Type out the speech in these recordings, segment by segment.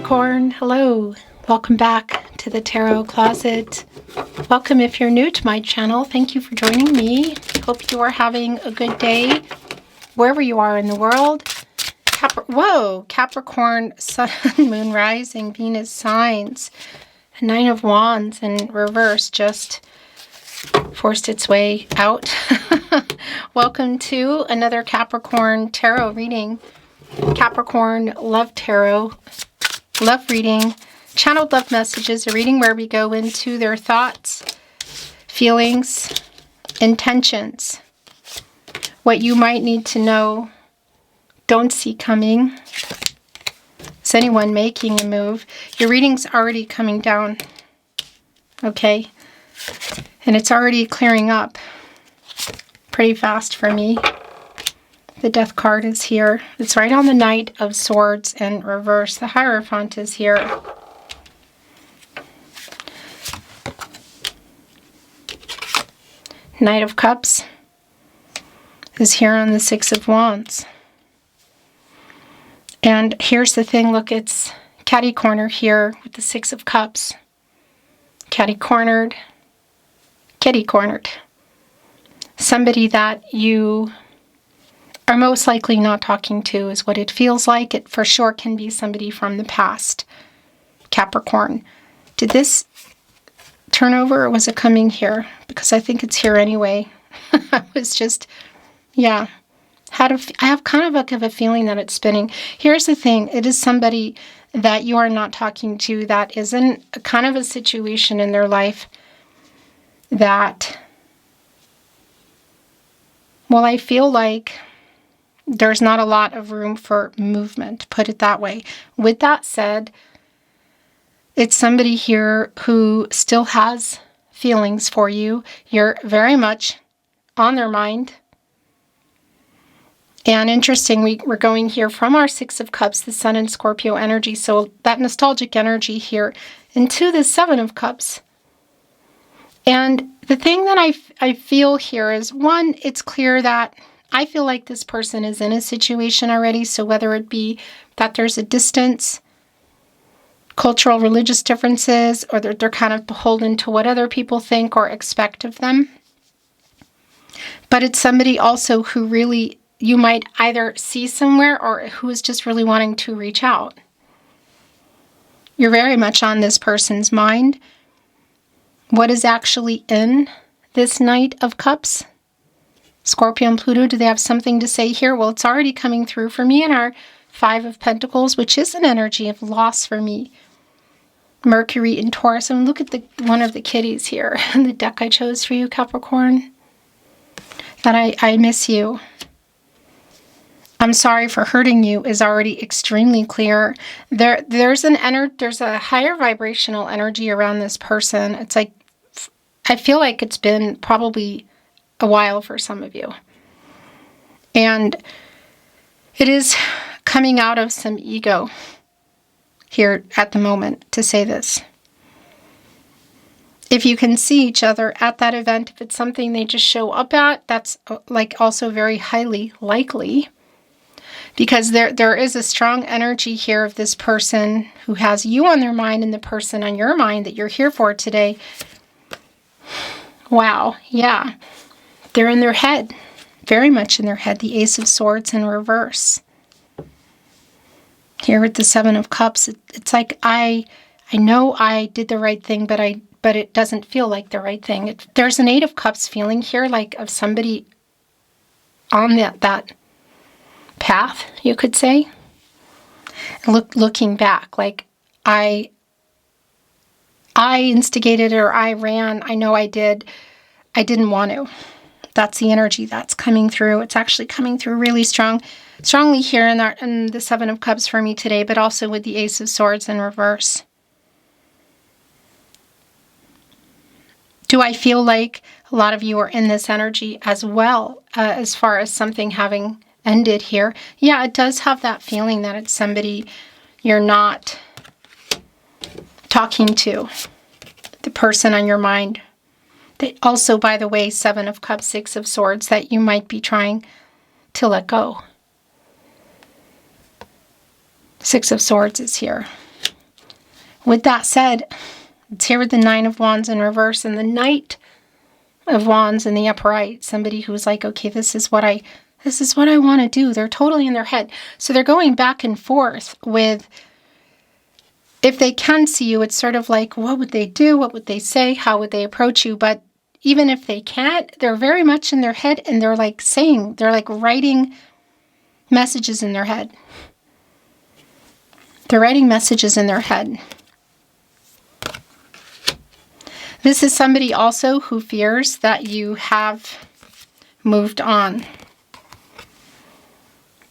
Capricorn, hello. Welcome back to the Tarot Closet. Welcome if you're new to my channel. Thank you for joining me. Hope you are having a good day wherever you are in the world. Capricorn, Sun, Moon, Rising, Venus signs. Nine of Wands in reverse just forced its way out. Welcome to another Capricorn Tarot reading. Capricorn Love Tarot Love Reading. Channeled love messages, a reading where we go into their thoughts, feelings, intentions, what you might need to know, don't see coming. Is anyone making a move? Your reading's already coming down, okay? And it's already clearing up pretty fast for me. The Death card is here. It's right on the Knight of Swords in reverse. The Hierophant is here. Knight of Cups is here on the Six of Wands. And here's the thing, look, it's catty corner here with the Six of Cups. Catty cornered. Kitty cornered. Somebody that you are most likely not talking to is what it feels like. It for sure can be somebody from the past. Capricorn. Did this turn over or was it coming here? Because I think it's here anyway. I was just, yeah. I have kind of like a feeling that it's spinning. Here's the thing. It is somebody that you are not talking to that is in a kind of a situation in their life that, well, I feel like there's not a lot of room for movement, put it that way. With that said, it's somebody here who still has feelings for you. You're very much on their mind. And interesting, we're going here from our Six of Cups, the Sun and Scorpio energy, so that nostalgic energy here, into the Seven of Cups. And the thing that I feel here is, one, it's clear that I feel like this person is in a situation already, so whether it be that there's a distance, cultural, religious differences, or they're kind of beholden to what other people think or expect of them. But it's somebody also who really, you might either see somewhere or who is just really wanting to reach out. You're very much on this person's mind. What is actually in this Knight of Cups? Scorpio and Pluto, do they have something to say here? Well, it's already coming through for me in our Five of Pentacles, which is an energy of loss for me. Mercury in Taurus. And look at one of the kitties here in the deck I chose for you, Capricorn. That I miss you. I'm sorry for hurting you is already extremely clear. There's a higher vibrational energy around this person. It's like, I feel like it's been probably a while for some of you. And it is coming out of some ego here at the moment to say this. If you can see each other at that event, if it's something they just show up at, that's like also very highly likely. Because there is a strong energy here of this person who has you on their mind and the person on your mind that you're here for today. Wow, yeah. They're in their head, very much in their head. The Ace of Swords in reverse. Here with the Seven of Cups, it's like I know I did the right thing, but it doesn't feel like the right thing. There's an Eight of Cups feeling here, like of somebody on that path, you could say. Looking back, like I instigated or I ran. I know I did. I didn't want to. That's the energy that's coming through. It's actually coming through really strongly here in the Seven of Cups for me today, but also with the Ace of Swords in reverse. Do I feel like a lot of you are in this energy as well, as far as something having ended here? Yeah, it does have that feeling that it's somebody you're not talking to, the person on your mind. Also, by the way, Seven of Cups, Six of Swords, that you might be trying to let go. Six of Swords is here. with that said, it's here with the Nine of Wands in reverse and the Knight of Wands in the upright. Somebody who's like, okay, this is what I want to do. They're totally in their head. So they're going back and forth with, if they can see you, it's sort of like, what would they do? What would they say? How would they approach you? But even if they can't, they're very much in their head, and they're like writing messages in their head. They're writing messages in their head. This is somebody also who fears that you have moved on.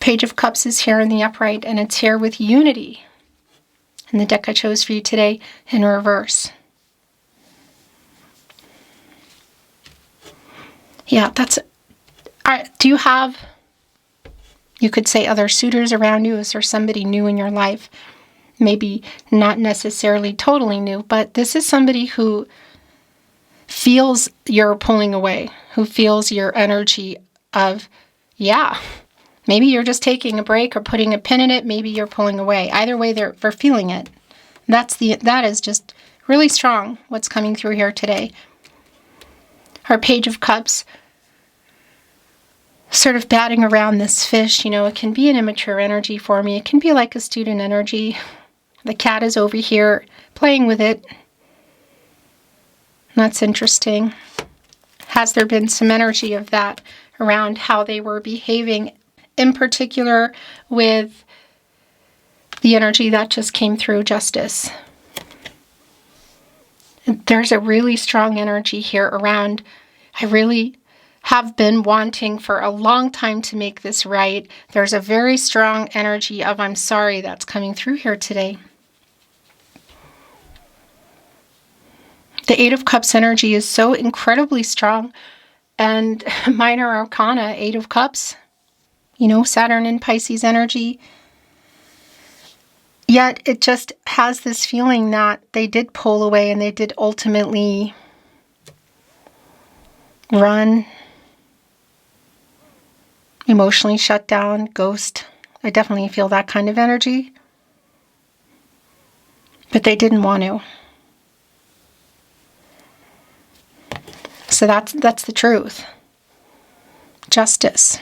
Page of Cups is here in the upright, and it's here with unity. And the deck I chose for you today in reverse. Yeah, do you have, you could say, other suitors around you? Is there somebody new in your life? Maybe not necessarily totally new, but this is somebody who feels you're pulling away, who feels your energy of, yeah, maybe you're just taking a break or putting a pin in it. Maybe you're pulling away. Either way, they're feeling it. That is just really strong, what's coming through here today. Our Page of Cups, sort of batting around this fish. It can be an immature energy for me. It can be like a student energy. The cat is over here playing with it. That's interesting. Has there been some energy of that around how they were behaving, in particular with the energy that just came through, Justice? There's a really strong energy here around, I really have been wanting for a long time to make this right. There's a very strong energy of I'm sorry that's coming through here today. The Eight of Cups energy is so incredibly strong. And minor arcana, Eight of Cups, Saturn and Pisces energy. Yet it just has this feeling that they did pull away and they did ultimately run, emotionally shut down, ghost. I definitely feel that kind of energy. But they didn't want to. So that's the truth. Justice.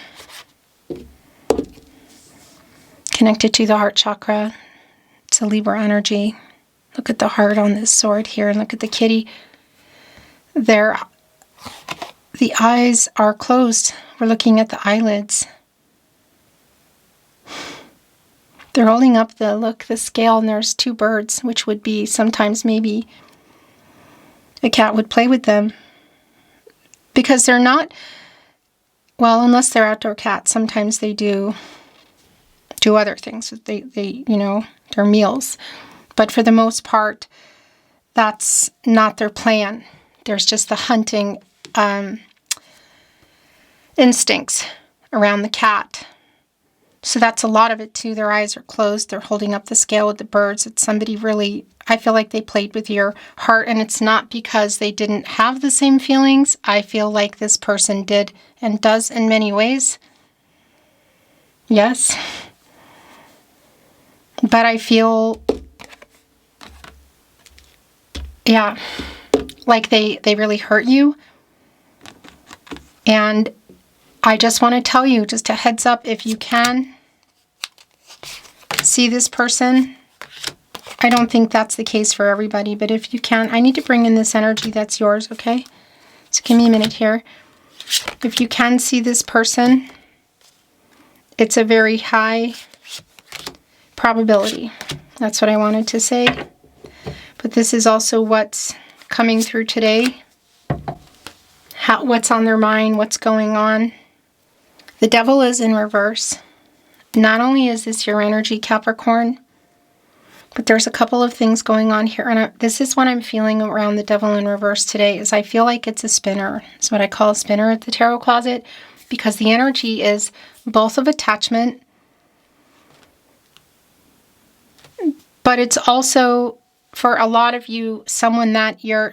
Connected to the heart chakra. It's a Libra energy. Look at the heart on this sword here, and look at the kitty. The eyes are closed. We're looking at the eyelids. They're holding up the scale, and there's two birds, which would be sometimes maybe a cat would play with them. Because they're not, well, unless they're outdoor cats, sometimes they do other things. They their meals. But for the most part, that's not their plan. There's just the hunting instincts around the cat. So that's a lot of it too. Their eyes are closed. They're holding up the scale with the birds. It's somebody really, I feel like they played with your heart, and it's not because they didn't have the same feelings. I feel like this person did and does in many ways. Yes. But I feel, yeah, like they really hurt you. And I just want to tell you, just a heads up, if you can see this person, I don't think that's the case for everybody, but if you can, I need to bring in this energy that's yours, okay? So give me a minute here. If you can see this person, it's a very high probability. That's what I wanted to say. But this is also what's coming through today. What's on their mind, what's going on. The Devil is in reverse. Not only is this your energy, Capricorn, but there's a couple of things going on here. And this is what I'm feeling around the Devil in reverse today, is I feel like it's a spinner. It's what I call a spinner at the tarot closet, because the energy is both of attachment, but it's also, for a lot of you, someone that you're,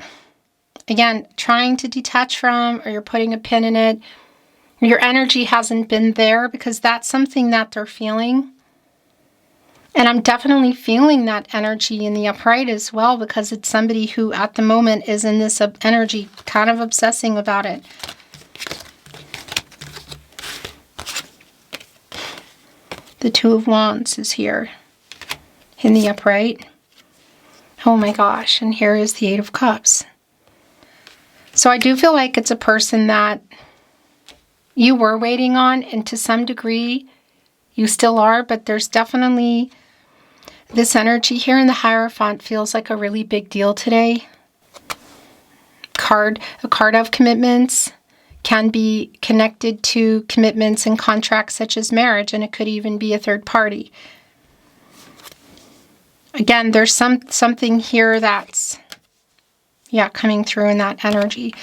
again, trying to detach from, or you're putting a pin in it. Your energy hasn't been there because that's something that they're feeling. And I'm definitely feeling that energy in the upright as well, because it's somebody who at the moment is in this energy, kind of obsessing about it. The Two of Wands is here in the upright. Oh my gosh, and here is the Eight of Cups. So I do feel like it's a person that you were waiting on, and to some degree you still are, but there's definitely this energy here in the Hierophant feels like a really big deal today. A card of commitments can be connected to commitments and contracts such as marriage, and it could even be a third party. Again, there's something here that's, coming through in that energy.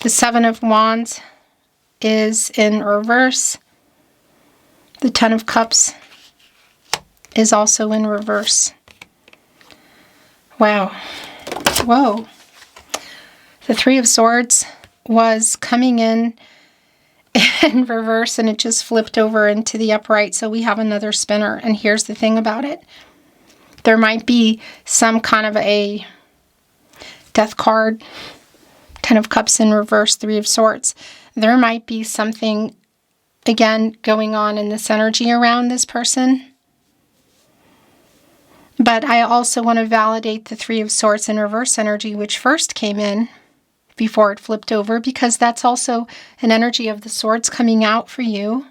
The Seven of Wands is in reverse. The Ten of Cups is also in reverse. Wow. Whoa. The Three of Swords was coming in reverse, and it just flipped over into the upright, so we have another spinner. And here's the thing about it. There might be some kind of a death card. Ten of Cups in reverse, Three of Swords. There might be something, again, going on in this energy around this person. But I also want to validate the Three of Swords in reverse energy, which first came in before it flipped over, because that's also an energy of the swords coming out for you.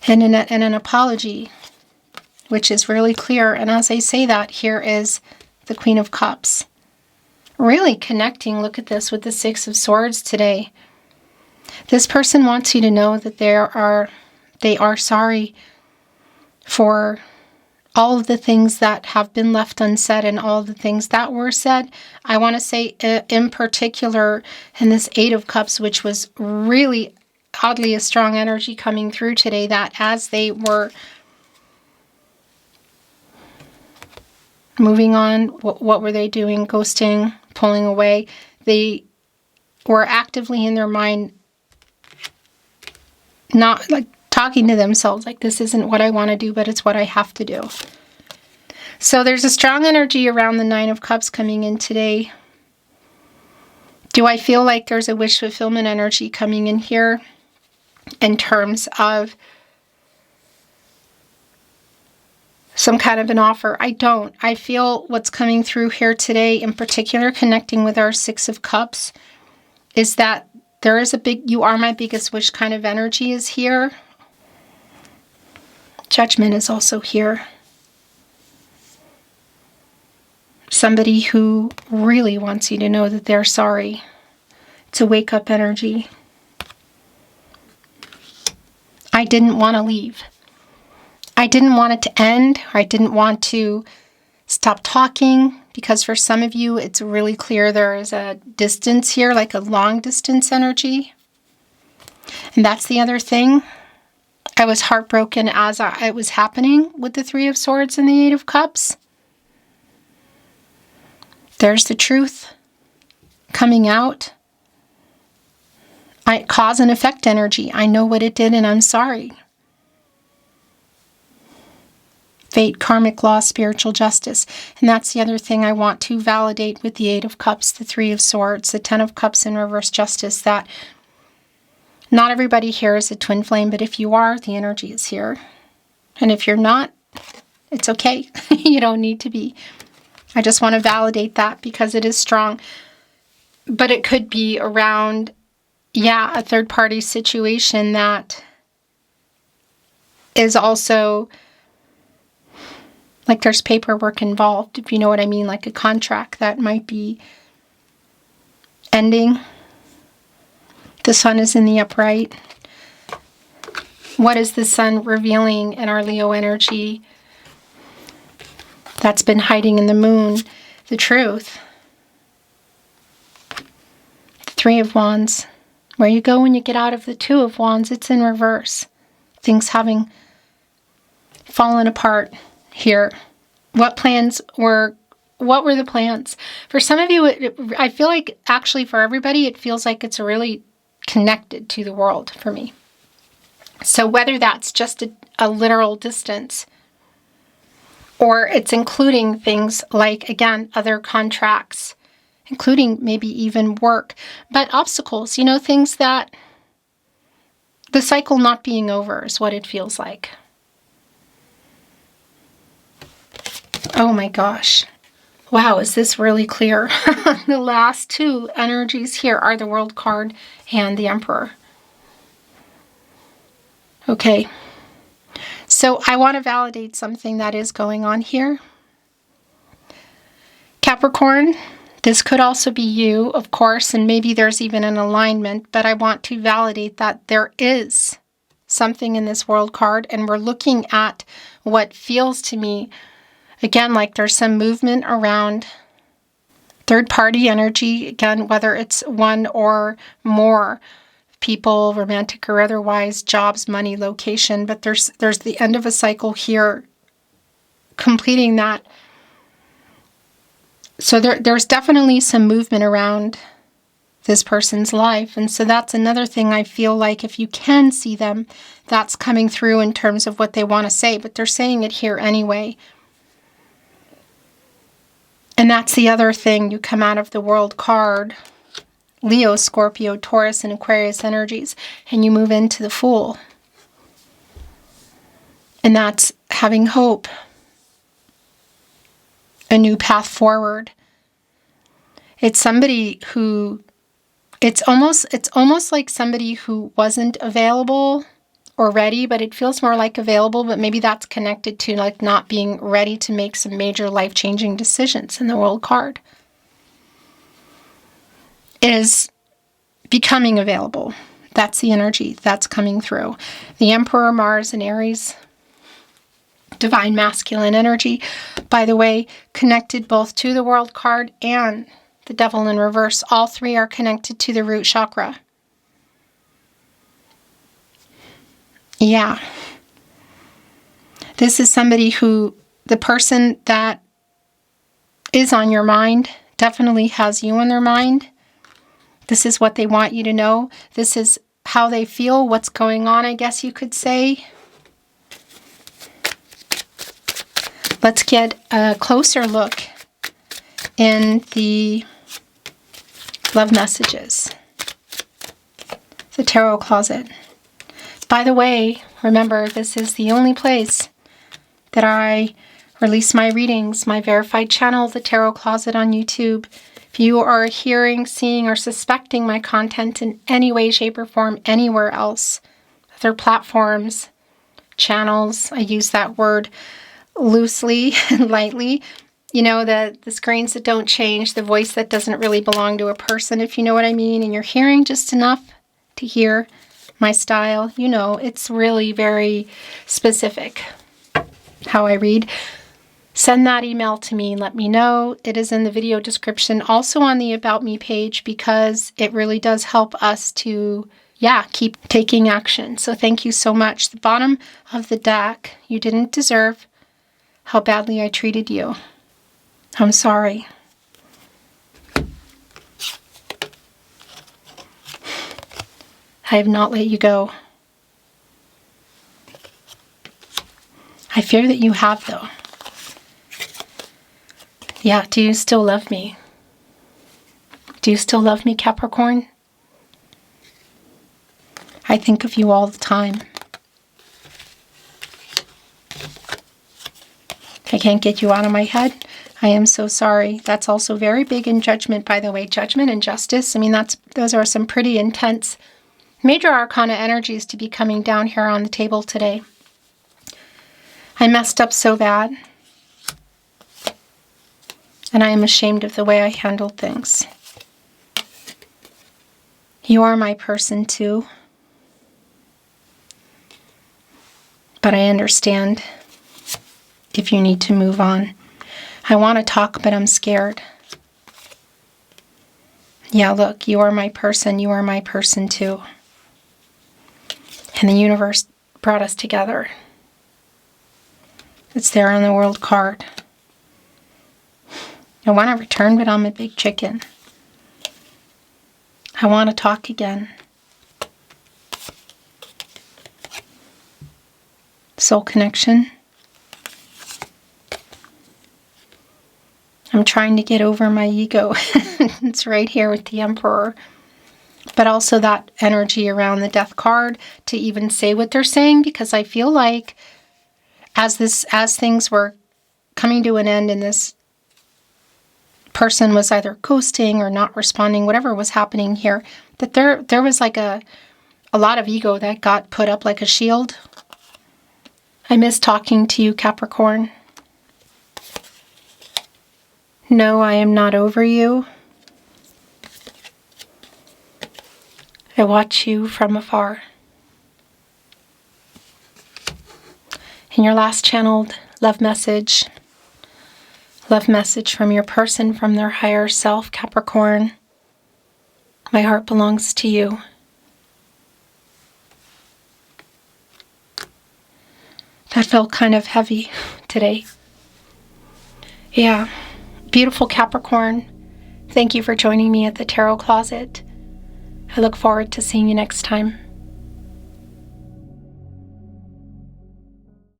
And an apology, which is really clear. And as I say that, here is the Queen of Cups. Really connecting, look at this, with the Six of Swords today. This person wants you to know that they are sorry for all of the things that have been left unsaid and all of the things that were said. I want to say in particular in this Eight of Cups, which was really oddly a strong energy coming through today, that as they were moving on, what were they doing? Ghosting, pulling away. They were actively in their mind, not like talking to themselves, like, this isn't what I want to do, but it's what I have to do. So there's a strong energy around the Nine of Cups coming in today. Do I feel like there's a wish fulfillment energy coming in here in terms of some kind of an offer? I don't. I feel what's coming through here today, in particular connecting with our Six of Cups, is that there is a big, you are my biggest wish kind of energy is here. Judgment is also here. Somebody who really wants you to know that they're sorry. It's a wake-up energy. I didn't want to leave. I didn't want it to end. I didn't want to stop talking, because for some of you, it's really clear there is a distance here, like a long distance energy. And that's the other thing. I was heartbroken as it was happening with the Three of Swords and the Eight of Cups. There's the truth coming out. Cause and effect energy. I know what it did and I'm sorry. Fate, karmic law, spiritual justice. And that's the other thing I want to validate with the Eight of Cups, the Three of Swords, the Ten of Cups in reverse justice, that not everybody here is a twin flame, but if you are, the energy is here. And if you're not, it's okay. You don't need to be. I just want to validate that because it is strong. But it could be around, a third-party situation that is also, like, there's paperwork involved, if you know what I mean, like a contract that might be ending. The Sun is in the upright. What is the Sun revealing in our Leo energy that's been hiding in the Moon? The truth. The Three of Wands. Where you go when you get out of the Two of Wands, it's in reverse. Things having fallen apart here. What were the plans? For some of you, I feel like, actually for everybody, it feels like it's really connected to the world for me. So whether that's just a literal distance, Or it's including things like, again, other contracts, including maybe even work, but obstacles, things that the cycle not being over is what it feels like. Oh my gosh. Wow, is this really clear? The last two energies here are the World card and the Emperor. Okay. So I want to validate something that is going on here. Capricorn, this could also be you, of course, and maybe there's even an alignment, but I want to validate that there is something in this World card, and we're looking at what feels to me, again, like there's some movement around third-party energy, again, whether it's one or more people, romantic or otherwise, jobs, money, location, but there's the end of a cycle here, completing that. So there's definitely some movement around this person's life, and so that's another thing I feel like if you can see them, that's coming through in terms of what they want to say, but they're saying it here anyway. And that's the other thing, you come out of the World card, Leo, Scorpio, Taurus, and Aquarius energies, and you move into the Fool. And that's having hope, a new path forward. It's somebody who, it's almost like somebody who wasn't available or ready, but it feels more like available, but maybe that's connected to like not being ready to make some major life-changing decisions in the World card. Is becoming available. That's the energy that's coming through. The Emperor, Mars, and Aries, divine masculine energy, by the way, connected both to the World card and the Devil in reverse. All three are connected to the root chakra. Yeah. This is somebody who, the person that is on your mind definitely has you on their mind. This is what they want you to know. This is how they feel, what's going on, I guess you could say. Let's get a closer look in the love messages. The tarot closet. By the way, remember, this is the only place that I release my readings, my verified channel, the Tarot Closet on YouTube. If you are hearing, seeing, or suspecting my content in any way, shape, or form anywhere else, other platforms, channels, I use that word loosely and lightly, the screens that don't change, the voice that doesn't really belong to a person, if you know what I mean, and you're hearing just enough to hear my style, it's really very specific how I read. Send that email to me and let me know. It is in the video description, also on the About Me page, because it really does help us to, keep taking action. So thank you so much. The bottom of the deck, you didn't deserve how badly I treated you. I'm sorry. I have not let you go. I fear that you have, though. Yeah, do you still love me? Do you still love me, Capricorn? I think of you all the time. I can't get you out of my head. I am so sorry. That's also very big in judgment, by the way. Judgment and justice. I mean, those are some pretty intense major arcana energies to be coming down here on the table today. I messed up so bad. And I am ashamed of the way I handled things. You are my person too. But I understand if you need to move on. I want to talk, but I'm scared. Yeah, look, you are my person. You are my person too. And the universe brought us together. It's there on the World card. I want to return, but I'm a big chicken. I want to talk again. Soul connection. I'm trying to get over my ego. It's right here with the Emperor. But also that energy around the Death card to even say what they're saying, because I feel like as things were coming to an end and this person was either ghosting or not responding, whatever was happening here, that there was like a lot of ego that got put up like a shield. I miss talking to you, Capricorn. No, I am not over you. I watch you from afar. And your last channeled love message from your person, from their higher self, Capricorn. My heart belongs to you. That felt kind of heavy today. Yeah. Beautiful Capricorn. Thank you for joining me at the Tarot Closet. I look forward to seeing you next time.